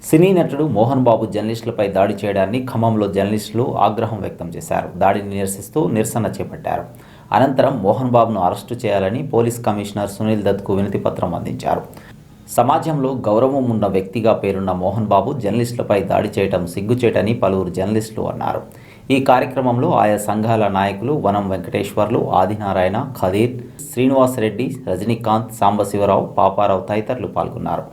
సినీ నటుడు మోహన్ బాబు జర్నలిస్టులపై దాడి చేయడాన్ని ఖమ్మంలో జర్నలిస్టులు ఆగ్రహం వ్యక్తం చేశారు. దాడిని నిరసిస్తూ నిరసన చేపట్టారు. అనంతరం మోహన్ బాబును అరెస్టు చేయాలని పోలీస్ కమిషనర్ సునీల్ దత్కు వినతి పత్రం అందించారు. సమాజంలో గౌరవం ఉన్న వ్యక్తిగా పేరున్న మోహన్ బాబు జర్నలిస్టులపై దాడి చేయడం సిగ్గుచేటని పలువురు జర్నలిస్టులు అన్నారు. ఈ కార్యక్రమంలో ఆయా సంఘాల నాయకులు వనం వెంకటేశ్వర్లు, ఆదినారాయణ, ఖదీర్, శ్రీనివాసరెడ్డి, రజనీకాంత్, సాంబశివరావు, పాపారావు తదితరులు పాల్గొన్నారు.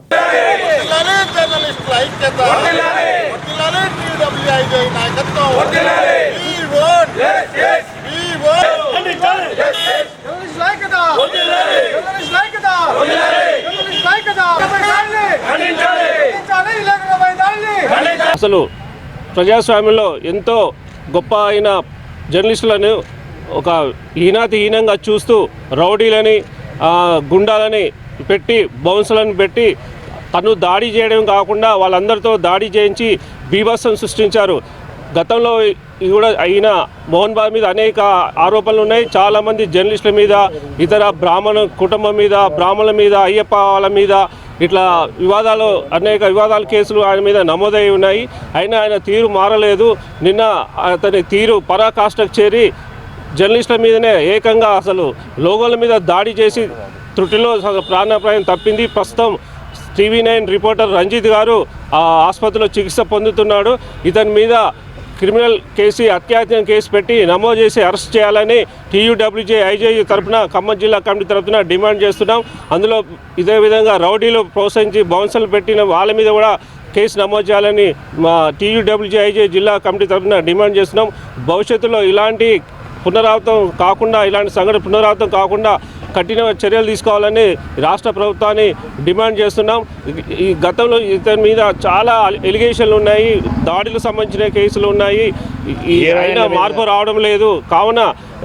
అసలు ప్రజాస్వామ్యంలో ఎంతో గొప్ప అయిన జర్నలిస్టులను ఒక హీనంగా చూస్తూ రౌడీలని గుండాలని పెట్టి బౌన్సులను పెట్టి తను దాడి చేయడం కాకుండా వాళ్ళందరితో దాడి చేయించి బీభత్సం సృష్టించారు. గతంలో కూడా అయిన మోహన్ బాబు మీద అనేక ఆరోపణలు ఉన్నాయి. చాలామంది జర్నలిస్టుల మీద, ఇతర బ్రాహ్మణ కుటుంబం మీద, బ్రాహ్మణుల మీద, అయ్యప్ప వాళ్ళ మీద ఇట్లా అనేక వివాదాల కేసులు ఆయన మీద నమోదై ఉన్నాయి. అయినా ఆయన తీరు మారలేదు. నిన్న అతని తీరు పరాకాష్ఠకు చేరి జర్నలిస్టుల మీదనే ఏకంగా అసలు లోగోల మీద దాడి చేసి త్రుటిలో ప్రాణాపాయం తప్పింది. ప్రస్తుతం TV9 రిపోర్టర్ రంజిత్ గారు ఆసుపత్రిలో చికిత్స పొందుతున్నాడు. ఇతని మీద క్రిమినల్ కేసు, అత్యాచారం కేసు పెట్టి నమోదు చేసి అరెస్ట్ చేయాలని TUWJ IJU తరఫున ఖమ్మం జిల్లా కమిటీ తరఫున డిమాండ్ చేస్తున్నాం. అందులో ఇదే విధంగా రౌడీలు ప్రోత్సహించి బౌన్సర్లు పెట్టిన వాళ్ళ మీద కూడా కేసు నమోదు చేయాలని మా TUWJ IJU జిల్లా కమిటీ తరఫున డిమాండ్ చేస్తున్నాం. భవిష్యత్తులో ఇలాంటి సంఘటన పునరావృతం కాకుండా కఠిన చర్యలు తీసుకోవాలని రాష్ట్ర ప్రభుత్వాన్ని డిమాండ్ చేస్తున్నాం. ఈ గతంలో ఇతని మీద చాలా ఎలిగేషన్లు ఉన్నాయి, దాడులకు సంబంధించిన కేసులు ఉన్నాయి. అయినా మార్పు రావడం లేదు. కావున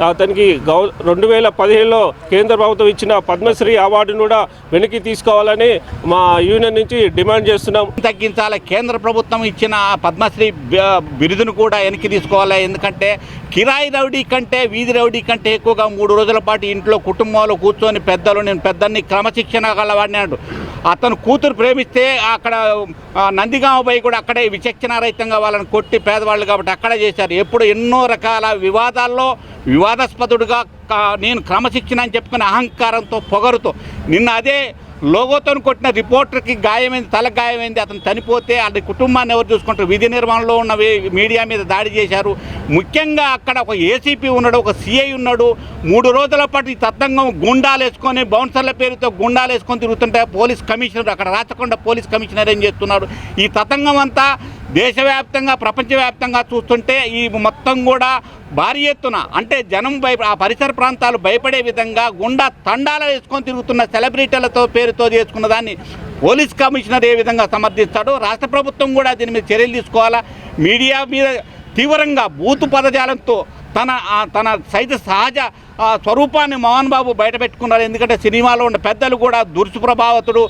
అతనికి 2017లో కేంద్ర ప్రభుత్వం ఇచ్చిన పద్మశ్రీ అవార్డును కూడా వెనక్కి తీసుకోవాలని మా యూనియన్ నుంచి డిమాండ్ చేస్తున్నాం. తగ్గించాలి. కేంద్ర ప్రభుత్వం ఇచ్చిన పద్మశ్రీ బిరుదును కూడా వెనక్కి తీసుకోవాలి. ఎందుకంటే కిరాయి రౌడీ కంటే, వీధి రౌడీ కంటే ఎక్కువగా 3 రోజుల పాటు ఇంట్లో కుటుంబంలో కూర్చొని నేను పెద్దల్ని క్రమశిక్షణ గలవాడినాడు. అతను కూతురు ప్రేమిస్తే అక్కడ నందిగామ పోయి కూడా అక్కడే విచక్షణారహితంగా వాళ్ళని కొట్టి, పేదవాళ్ళు కాబట్టి అక్కడే చేశారు. ఎప్పుడు ఎన్నో రకాల వివాదాల్లో వివాదాస్పదుడుగా నేను క్రమశిక్షణ అని చెప్పుకునే అహంకారంతో, పొగరుతో నిన్న అదే లోగోతో కొట్టిన రిపోర్టర్కి గాయమైంది, తల గాయమైంది. అతను చనిపోతే అది కుటుంబాన్ని ఎవరు చూసుకుంటారు? విధి నిర్వహణలో ఉన్న మీడియా మీద దాడి చేశారు. ముఖ్యంగా అక్కడ ఒక ACP ఉన్నాడు, ఒక CI ఉన్నాడు. 3 రోజుల పాటు ఈ తతంగం గుండాలు వేసుకొని, బౌన్సర్ల పేరుతో గుండాలు వేసుకొని తిరుగుతుంటే పోలీస్ కమిషనర్, అక్కడ రాచకొండ పోలీస్ కమిషనర్ ఏం చేస్తున్నాడు? ఈ తతంగం అంతా దేశవ్యాప్తంగా, ప్రపంచవ్యాప్తంగా చూస్తుంటే ఈ మొత్తం కూడా భారీ ఎత్తున అంటే జనం ఆ పరిసర ప్రాంతాలు భయపడే విధంగా గుండా తండాలు వేసుకొని తిరుగుతున్న సెలబ్రిటీలతో పేరుతో చేసుకున్న దాన్ని పోలీస్ కమిషనర్ ఏ విధంగా సమర్థిస్తాడో రాష్ట్ర ప్రభుత్వం కూడా దీని మీద చర్యలు తీసుకోవాలా. మీడియా మీద తీవ్రంగా బూతు పదజాలంతో తన సహజ స్వరూపాన్ని మోహన్ బాబు బయటపెట్టుకున్నారు. ఎందుకంటే సినిమాలో ఉన్న పెద్దలు కూడా దుర్సుప్రభావతుడు,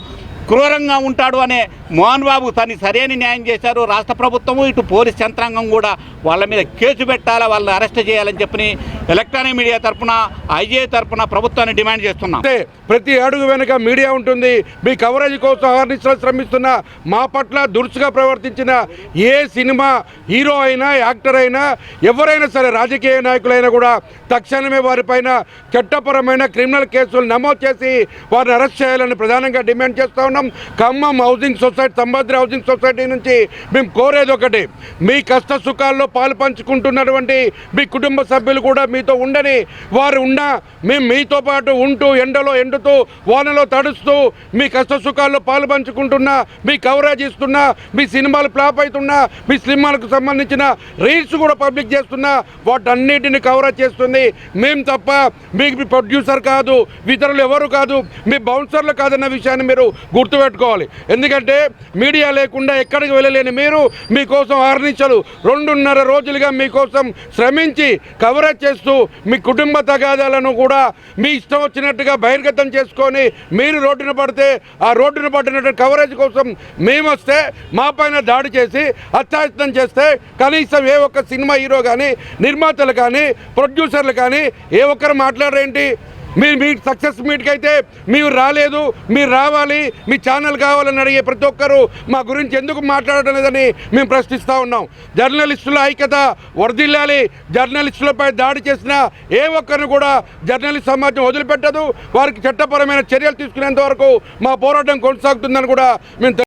క్రూరంగా ఉంటాడు అనే మోహన్ బాబు తను సరైన న్యాయం చేశారు. రాష్ట్ర ప్రభుత్వము, ఇటు పోలీస్ యంత్రాంగం కూడా వాళ్ళ మీద కేసు పెట్టాలా, వాళ్ళని అరెస్ట్ చేయాలని చెప్పి ఎలక్ట్రానిక్ మీడియా తరఫున, IJU తరఫున ప్రభుత్వాన్ని డిమాండ్ చేస్తున్నాం. ప్రతి అడుగు వెనుక మీడియా ఉంటుంది. మీ కవరేజ్ కోసం అహర్నిశలు శ్రమిస్తున్న మా పట్ల దురుసుగా ప్రవర్తించిన ఏ సినిమా హీరో అయినా, యాక్టర్ అయినా, ఎవరైనా సరే, రాజకీయ నాయకులైనా కూడా తక్షణమే వారిపైన చట్టపరమైన క్రిమినల్ కేసులు నమోదు చేసి వారిని అరెస్ట్ చేయాలని ప్రధానంగా డిమాండ్ చేస్తూ ఉన్నాం. Khammam housing society, Sambhadri housing society నుంచి మేము కోరేది ఒకటి, మీ కష్ట సుఖాల్లో పాలు పంచుకుంటున్నటువంటి మీ కుటుంబ సభ్యులు కూడా మీతో ఉండని, వారు ఉన్నా మేము మీతో పాటు ఉంటూ ఎండుతూ వానలో తడుస్తూ మీ కష్ట సుఖాల్లో పాలు పంచుకుంటున్నా, మీ కవరేజ్ ఇస్తున్నా, మీ సినిమాలు ఫ్లాప్ అవుతున్నా, మీ సినిమాలకు సంబంధించిన రీల్స్ కూడా పబ్లిక్ చేస్తున్నా, వాటన్నిటిని కవరేజ్ చేస్తుంది మేము తప్ప మీకు ప్రొడ్యూసర్ కాదు, ఇతరులు ఎవరు కాదు, మీ బౌన్సర్లు కాదన్న విషయాన్ని మీరు గుర్తుపెట్టుకోవాలి. ఎందుకంటే మీడియా లేకుండా ఎక్కడికి వెళ్ళలేని మీరు మీకోసం అహర్నిశలు 2.5 రోజులుగా మీకోసం శ్రమించి కవరేజ్ చేస్తూ మీ కుటుంబ తగాదాలను కూడా మీ ఇష్టం వచ్చినట్టుగా బహిర్గతం చేసుకొని మీరు రోడ్డున పడితే ఆ రోడ్డున పడినటువంటి కవరేజ్ కోసం మేము వస్తే మా పైన దాడి చేసి అత్యాయత్నం చేస్తే కనీసం ఏ ఒక్క సినిమా హీరో కానీ, నిర్మాతలు కానీ, ప్రొడ్యూసర్లు కానీ ఏ ఒక్కరు మాట్లాడరేంటి? మీ సక్సెస్ మీట్కి అయితే మీరు రాలేదు, మీరు రావాలి, మీ ఛానల్ కావాలని అడిగే ప్రతి ఒక్కరూ మా గురించి ఎందుకు మాట్లాడటం లేదని మేము ప్రశ్నిస్తూ ఉన్నాం. జర్నలిస్టుల ఐక్యత వర్ధిల్లాలి. జర్నలిస్టులపై దాడి చేసిన ఏ ఒక్కరిని కూడా జర్నలిస్ట్ సమాజం వదిలిపెట్టదు. వారికి చట్టపరమైన చర్యలు తీసుకునేంత వరకు మా పోరాటం కొనసాగుతుందని కూడా మేము